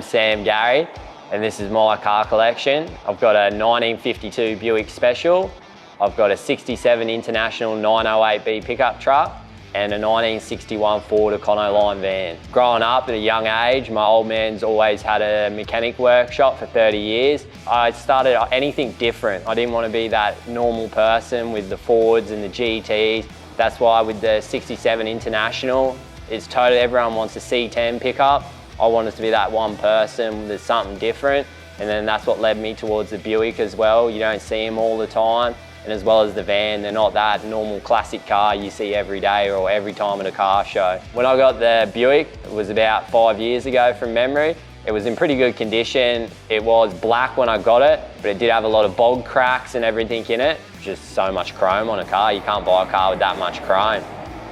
name's Garry, and this is my car collection. I've got a 1952 Buick Special, I've got a 67 International 908B pickup truck, and a 1961 Ford Econoline van. Growing up at a young age, my old man's always had a mechanic workshop for 30 years. I started anything different. I didn't want to be that normal person with the Fords and the GTs. That's why with the 67 International, it's totally, everyone wants a C10 pickup. I wanted to be that one person with something different. And then that's what led me towards the Buick as well. You don't see them all the time. And as well as the van, they're not that normal classic car you see every day or every time at a car show. When I got the Buick, it was about 5 years ago from memory. It was in pretty good condition. It was black when I got it, but it did have a lot of bog cracks and everything in it. Just so much chrome on a car. You can't buy a car with that much chrome.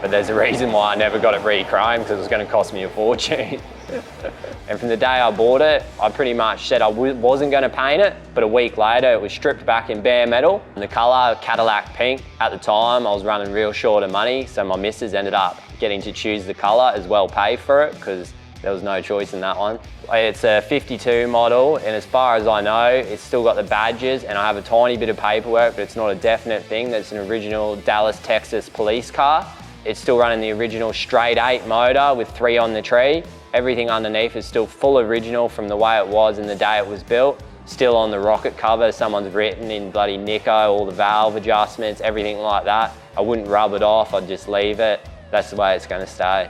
But there's a reason why I never got it re-chromed, because it was going to cost me a fortune. And from the day I bought it, I pretty much said I wasn't going to paint it, but a week later it was stripped back in bare metal. And the colour, Cadillac pink, at the time I was running real short of money, so my missus ended up getting to choose the colour as well, pay for it, because there was no choice in that one. It's a 52 model, and as far as I know, it's still got the badges, and I have a tiny bit of paperwork, but it's not a definite thing. That's an original Dallas, Texas police car. It's still running the original straight 8 motor with 3 on the tree. Everything underneath is still full original from the way it was in the day it was built. Still on the rocket cover, someone's written in bloody Nico, all the valve adjustments, everything like that. I wouldn't rub it off, I'd just leave it. That's the way it's gonna stay.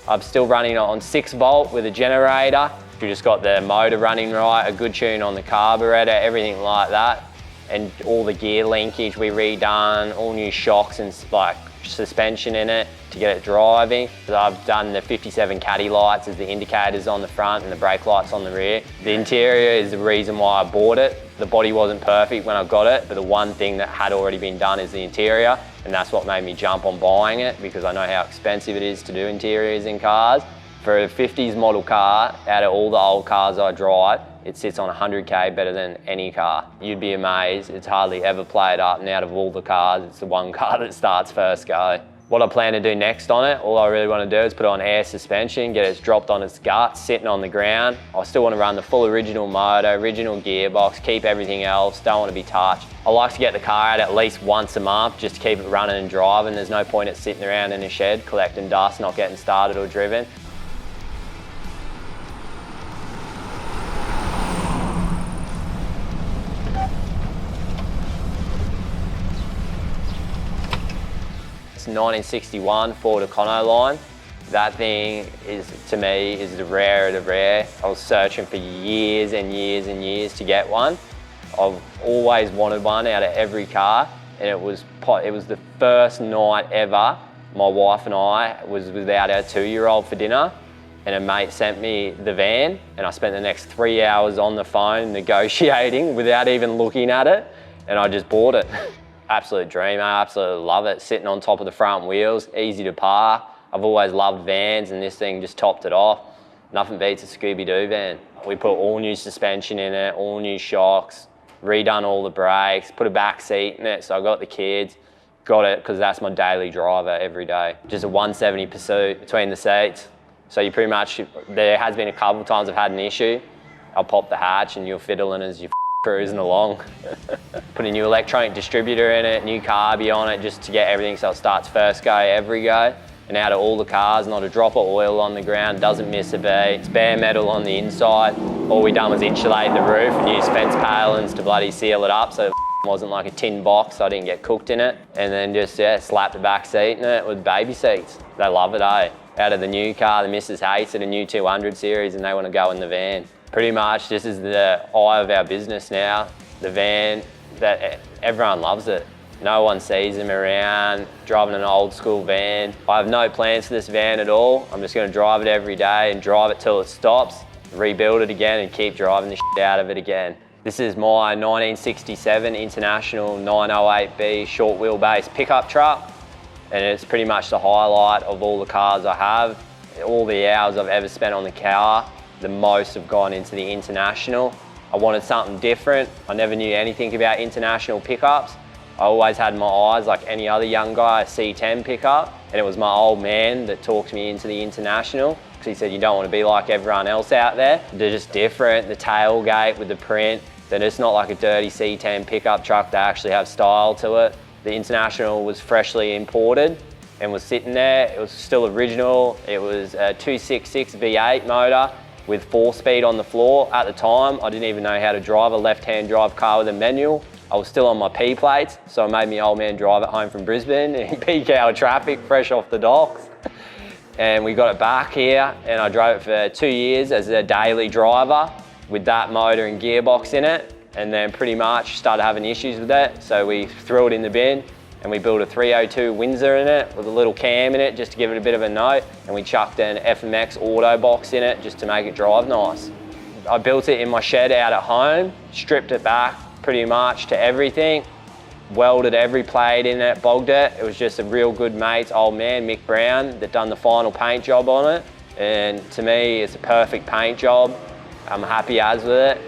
I'm still running it on 6 volt with a generator. We just got the motor running right, a good tune on the carburetor, everything like that. And all the gear linkage we redone, all new shocks and like suspension in it to get it driving. So I've done the 57 caddy lights as the indicators on the front and the brake lights on the rear. The interior is the reason why I bought it. The body wasn't perfect when I got it, but the one thing that had already been done is the interior, and that's what made me jump on buying it, because I know how expensive it is to do interiors in cars. For a 50s model car, out of all the old cars I drive, it sits on 100K better than any car. You'd be amazed, it's hardly ever played up, and out of all the cars, it's the one car that starts first go. What I plan to do next on it, all I really want to do is put it on air suspension, get it dropped on its gut, sitting on the ground. I still want to run the full original motor, original gearbox, keep everything else, don't want to be touched. I like to get the car out at least once a month just to keep it running and driving. There's no point in sitting around in a shed collecting dust, not getting started or driven. It's a 1961 Ford Econoline. That thing is, to me, is the rare of the rare. I was searching for years and years and years to get one. I've always wanted one out of every car, and it was the first night ever my wife and I was without our 2-year-old for dinner, and a mate sent me the van, and I spent the next 3 hours on the phone negotiating without even looking at it, and I just bought it. Absolute dream, I absolutely love it. Sitting on top of the front wheels, easy to park. I've always loved vans, and this thing just topped it off. Nothing beats a Scooby-Doo van. We put all new suspension in it, all new shocks, redone all the brakes, put a back seat in it, so I got the kids. Got it because that's my daily driver every day. Just a 170 pursuit between the seats. So you pretty much, there has been a couple of times I've had an issue. I'll pop the hatch and you're fiddling as you're cruising along. Put a new electronic distributor in it, new carby on it, just to get everything so it starts first go, every go. And out of all the cars, not a drop of oil on the ground, doesn't miss a beat. It's bare metal on the inside. All we done was insulate the roof and use fence palings to bloody seal it up so it wasn't like a tin box, so I didn't get cooked in it. And then just, slap the back seat in it with baby seats. They love it, eh? Out of the new car, the missus hates it, a new 200 series, and they want to go in the van. Pretty much, this is the eye of our business now. The van, that everyone loves it. No one sees them around, driving an old school van. I have no plans for this van at all. I'm just gonna drive it every day and drive it till it stops, rebuild it again and keep driving the shit out of it again. This is my 1967 International 908B short wheelbase pickup truck, and it's pretty much the highlight of all the cars I have. All the hours I've ever spent on the car, the most have gone into the International. I wanted something different. I never knew anything about international pickups. I always had my eyes, like any other young guy, a C10 pickup, and it was my old man that talked me into the International. because he said you don't want to be like everyone else out there. They're just different. The tailgate with the print, then it's not like a dirty C10 pickup truck. They actually have style to it. The International was freshly imported and was sitting there. It was still original. It was a 266 V8 motor with 4-speed on the floor. At the time, I didn't even know how to drive a left-hand drive car with a manual. I was still on my P plates, so I made my old man drive it home from Brisbane in peak hour traffic, fresh off the docks. And we got it back here, and I drove it for 2 years as a daily driver with that motor and gearbox in it, and then pretty much started having issues with it. So we threw it in the bin, and we built a 302 Windsor in it with a little cam in it just to give it a bit of a note, and we chucked an FMX auto box in it just to make it drive nice. I built it in my shed out at home, stripped it back pretty much to everything, welded every plate in it, bogged it. It was just a real good mate's old man, Mick Brown, that done the final paint job on it. And to me, it's a perfect paint job. I'm happy as with it.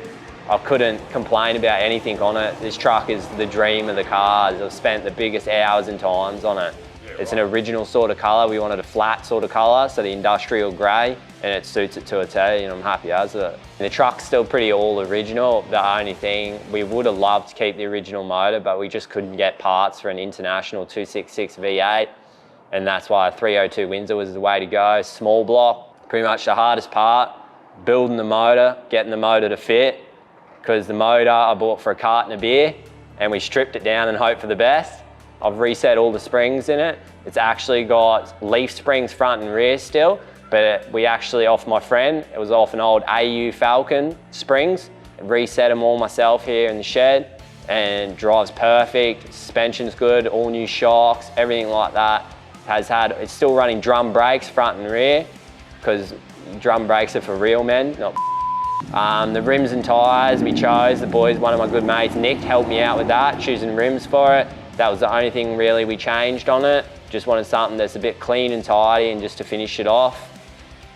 I couldn't complain about anything on it. This truck is the dream of the cars. I've spent the biggest hours and times on it. It's an original sort of colour. We wanted a flat sort of colour, so the industrial grey, and it suits it to a T, and I'm happy as with it. The truck's still pretty all original. The only thing, we would have loved to keep the original motor, but we just couldn't get parts for an International 266 V8, and that's why a 302 Windsor was the way to go. Small block, pretty much the hardest part, building the motor, getting the motor to fit, because the motor I bought for a carton of beer, and we stripped it down and hoped for the best. I've reset all the springs in it. It's actually got leaf springs front and rear still, but we actually, off my friend, it was off an old AU Falcon springs. Reset them all myself here in the shed, and drives perfect. Suspension's good, all new shocks, everything like that. It's still running drum brakes front and rear, because drum brakes are for real men, not the rims and tyres we chose, the boys, one of my good mates, Nick, helped me out with that, choosing rims for it. That was the only thing really we changed on it. Just wanted something that's a bit clean and tidy and just to finish it off.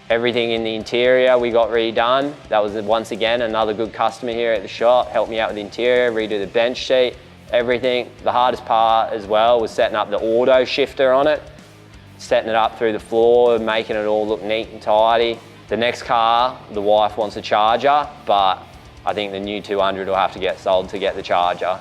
Everything in the interior we got redone. That was once again another good customer here at the shop, helped me out with the interior, redo the bench seat, everything. The hardest part as well was setting up the auto shifter on it, setting it up through the floor, making it all look neat and tidy. The next car, the wife wants a Charger, but I think the new 200 will have to get sold to get the Charger.